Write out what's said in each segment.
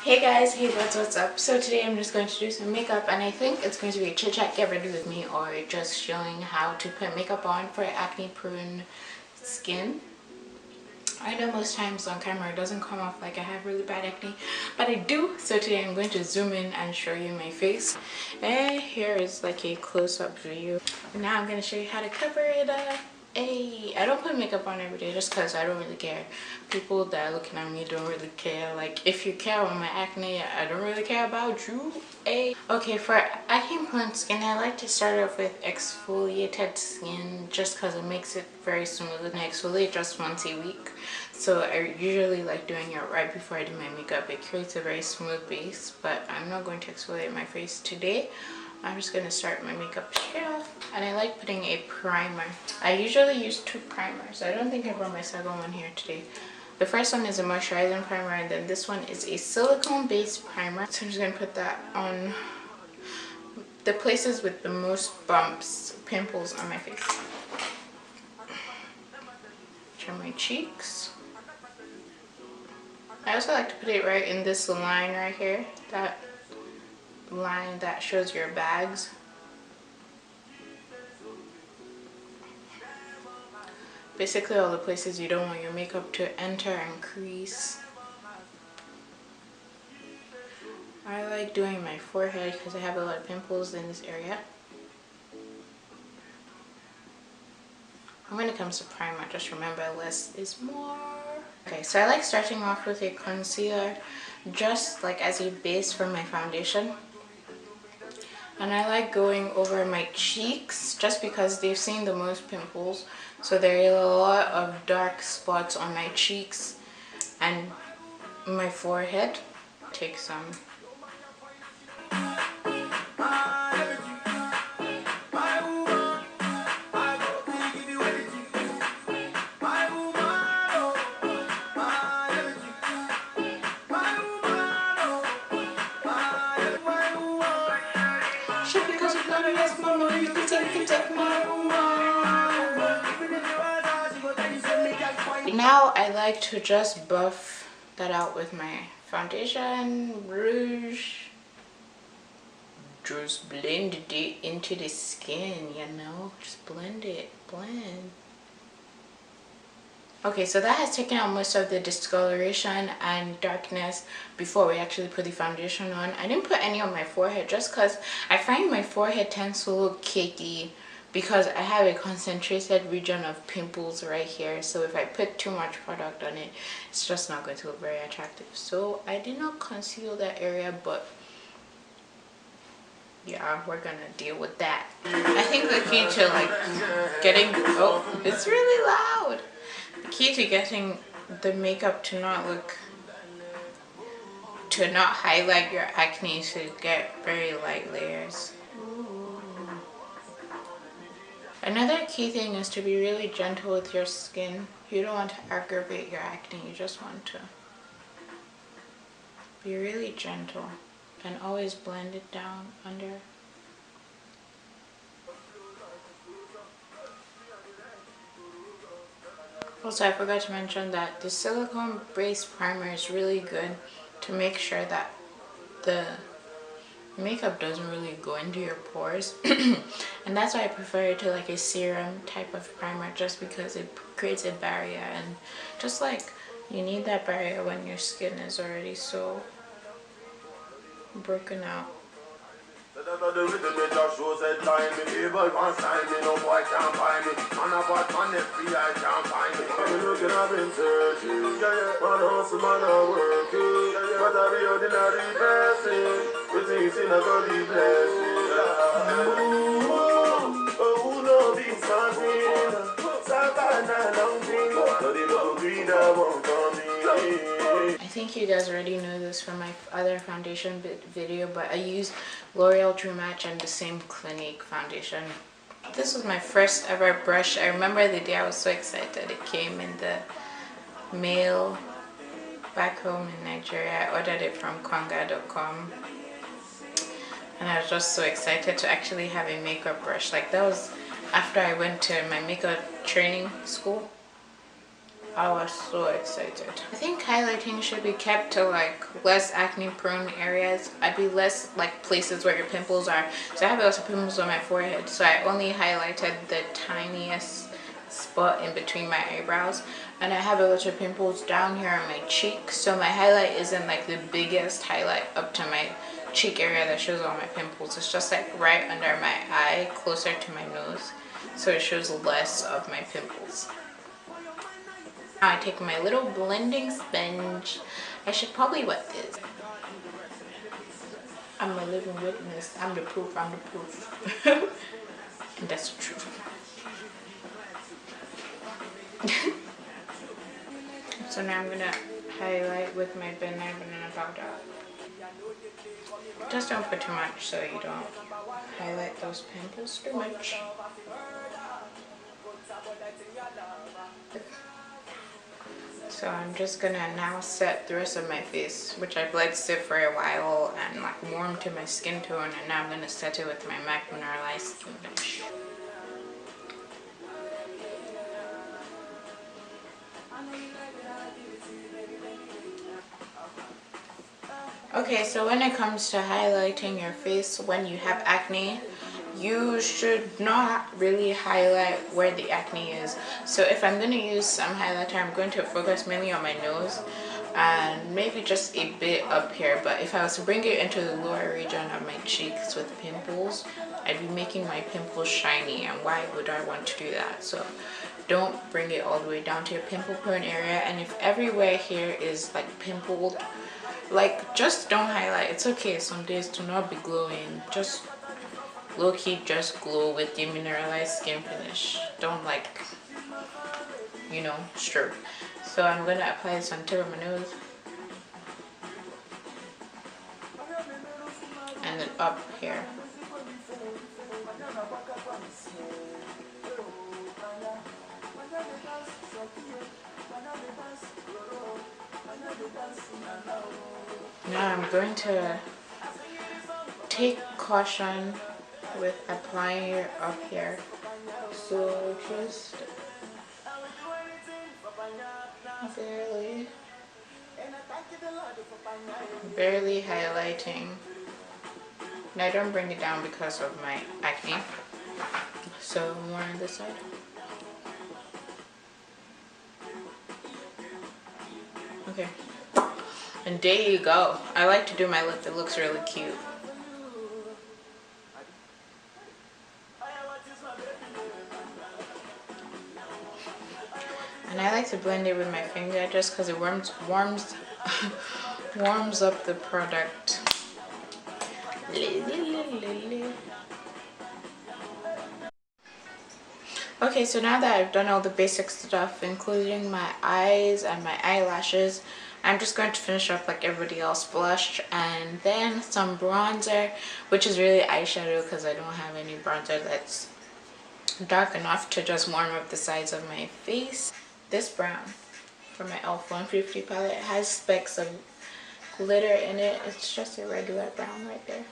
Hey guys, hey buds, what's up? So today I'm just going to do some makeup, and I think it's going to be a chit chat get ready with me, or just showing how to put makeup on for acne prone skin. I know most times on camera it doesn't come off like I have really bad acne, but I do. So today I'm going to zoom in and show you my face, and here is like a close-up view. Now I'm going to show you how to cover it up. Hey, I don't put makeup on every day just because I don't really care. People that are looking at me don't really care. Like, if you care about my acne, I don't really care about you. Hey. Okay, for acne prone skin, I like to start off with exfoliated skin just because it makes it very smooth, and I exfoliate just once a week. So I usually like doing it right before I do my makeup. It creates a very smooth base, but I'm not going to exfoliate my face today. I'm just going to start my makeup straight off, and I like putting a primer. I usually use 2 primers. I don't think I brought my second one here today. The first one is a moisturizing primer, and then this one is a silicone based primer. So I'm just going to put that on the places with the most bumps, pimples on my face. Trim my cheeks. I also like to put it right in this line right here, that line that shows your bags. Basically all the places you don't want your makeup to enter and crease. I like doing my forehead because I have a lot of pimples in this area. And when it comes to primer, just remember less is more. Okay, so I like starting off with a concealer just like as a base for my foundation. And I like going over my cheeks just because they've seen the most pimples. So there are a lot of dark spots on my cheeks and my forehead. Take some. Now I like to just buff that out with my foundation, rouge. Just blend it into the skin, you know, just blend it, blend. Okay, so that has taken out most of the discoloration and darkness before we actually put the foundation on. I didn't put any on my forehead just because I find my forehead tends to look cakey because I have a concentrated region of pimples right here. So if I put too much product on it, it's just not going to look very attractive. So I did not conceal that area, but yeah, we're gonna deal with that. I think the key to like getting, oh, it's really loud. The key to getting the makeup to not highlight your acne is to get very light layers. Another key thing is to be really gentle with your skin. You don't want to aggravate your acne, you just want to be really gentle and always blend it down under. Also, I forgot to mention that the silicone based primer is really good to make sure that the makeup doesn't really go into your pores. And that's why I prefer it to like a serum type of primer, just because it creates a barrier, and just like you need that barrier when your skin is already so broken out. I think you guys already know this from my other foundation video, but I use L'Oreal True Match and the same Clinique foundation. This was my first ever brush. I remember the day I was so excited. It came in the mail back home in Nigeria. I ordered it from Konga.com. And I was just so excited to actually have a makeup brush. Like, that was after I went to my makeup training school. I was so excited. I think highlighting should be kept to like less acne prone areas. I'd be less like places where your pimples are. So I have lots of pimples on my forehead, so I only highlighted the tiniest spot in between my eyebrows, and I have a lot of pimples down here on my cheek, so my highlight isn't like the biggest highlight up to my cheek area that shows all my pimples. It's just like right under my eye, closer to my nose, so it shows less of my pimples. Now I take my little blending sponge. I should probably wet this. I'm a living witness. I'm the proof. I'm the proof. And that's the truth. So now I'm gonna highlight with my banana powder. Just don't put too much so you don't highlight those pimples too much. So I'm just gonna now set the rest of my face, which I've let sit for a while and like warm to my skin tone, and now I'm gonna set it with my MAC Mineralized Skin Finish. Okay, so when it comes to highlighting your face when you have acne, you should not really highlight where the acne is. So if I'm going to use some highlighter, I'm going to focus mainly on my nose and maybe just a bit up here. But if I was to bring it into the lower region of my cheeks with pimples, I'd be making my pimples shiny, and why would I want to do that? So don't bring it all the way down to your pimple prone area. And if everywhere here is like pimpled, like just don't highlight. It's okay some days to not be glowing. Just low-key just glow with the mineralized skin finish. Don't like, you know, stroke. So I'm gonna apply this on tip of my nose and then up here. Now I'm going to take caution with applying it up here, so just barely highlighting. Now I don't bring it down because of my acne, so more on this side. Okay, and there you go. I like to do my lip, it looks really cute. And I like to blend it with my finger just because it warms up the product. Okay, so now that I've done all the basic stuff, including my eyes and my eyelashes, I'm just going to finish up like everybody else, blush and then some bronzer, which is really eyeshadow because I don't have any bronzer that's dark enough to just warm up the sides of my face. This brown from my e.l.f. 150 palette has specks of glitter in it. It's just a regular brown right there.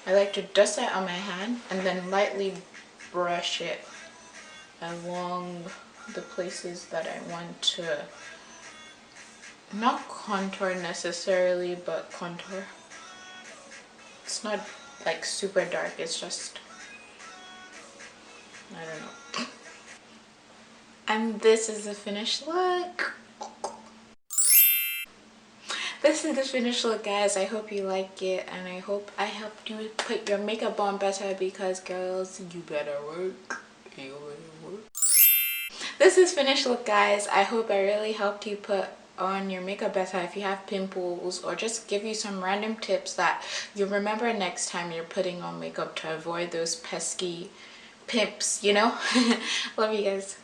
I like to dust it on my hand and then lightly brush it along the places that I want to not contour necessarily, but contour. It's not like super dark, it's just, I don't know. And this is the finished look. This is the finished look, guys. I hope you like it, and I hope I helped you put your makeup on better, because girls, you better work. You better work. This is finished look, guys. I hope I really helped you put on your makeup better if you have pimples, or just give you some random tips that you'll remember next time you're putting on makeup to avoid those pesky pimps, you know. Love you guys.